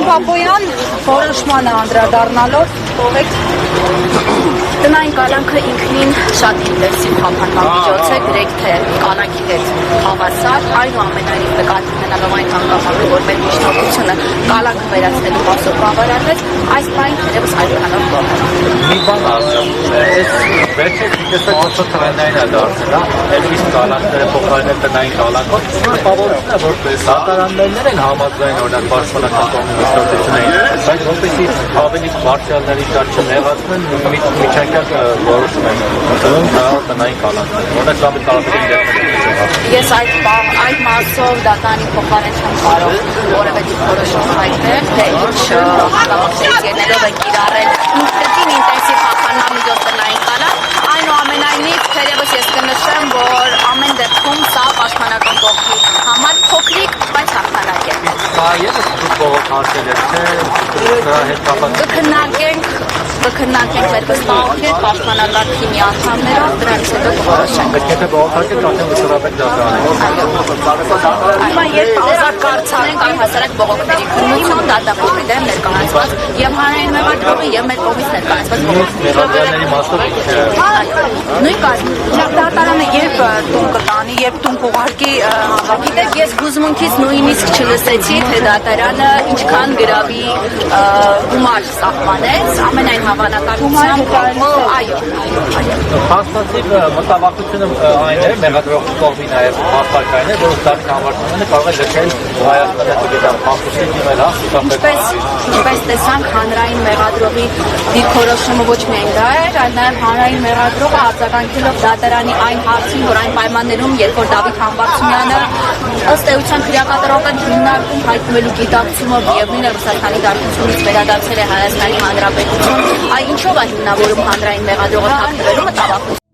Պապոյան որոշմանը անդրադառնալով թողեք տնային կալանքը ինքնին շատ ինտենսիվ խափանման է, գրեթե թե կալանքի հետ հավասար, այնուամենայնիվ նկատի ունենալով այն հանգամանքը, որ մեր միջնակությունը կալանքը վերացնելու մասով բավարարվեց, այս բանը թերևս այդքանով կողմը։ Մի բան ասեմ, այս վերջերս տեսակ ոնց տրենդային է դարձել, այդպես կալանքները փոխարինել տնային կալանքով, տպավորություն է, որ սատարաններն են համաձայն օրինակ պաշտպանական կողմի միջնորդություններին, բայց որպեսզի ավելի բարձրալների դար չնեղացնեն, միջանկյալ որոշում են դնում տնային կալանքները, որոնք կամ տարբերին դեպքում Ես այդ մասով դատանի փոխարեն չեմ կարող որևէ որոշում հայտնել, թե ինչ հանգամանքներից ելնելով են կիրառել ինքնին ինտենսիվ խափանման միջոց տնային կալանք, այնուամենայնիվ թերևս ես կնշեմ, որ ամեն դեպքում սա պաշտպանական կողմի համար փոքրիկ, բայց հաղթանակ է։ Կա ևս բողոք հարցեր է, թե դրա հետ կապված կքննարկենք մեր վստահությունները պաշտպանական թիմի անդամներով, դրանից հետո կորոշենք։ Եթե բողոքարկեք, արդեն վստահաբար դասարանենք։ Հիմա երբ ազատ կարծանենք առհասարակ բողոքների քննություն, դատախազի դեմ ներկայացված եւ հանրային մեղադրողի եւ մեր կողմից ներկայացված բողոքների մասով նույն կազմում դատարանը երբ տուն կտանի, երբ տուն կուղարկի գիտեք, ես հուզմունքից նույնիսկ չլսեցի, թե դատարանը ինչքան գրավի գումար սահմանեց, ամենայն հավանականությամբ այո։ Հաստատիվ մտավախությունը այն է, մեղադրող կողմի նաև հաստատակային է, որ դարձի համարցումները կարող է լքել Հայաստանը փախուստի դիմել, Ինչպես տեսանք, հանրային մեղադրողի դիրքորոշումը ոչ միայն դա էր, այլ նաև հանրային մեղադրողը արձագանքելով դատարանի այն հարցին, որ այն պայմաններում, երբ որ Դավիթ Համբարձումյանը ըստ էության քրեակատարական հիմնարկում հայտնվելու գիտակցումով եւ նույնը Ռուսաստանի դաշնությունից վերադարձել է Հայաստանի Հանրապետություն, ինչով է հիմնավորում հանրային մեղադրողը թաքնվելու մտավախություն։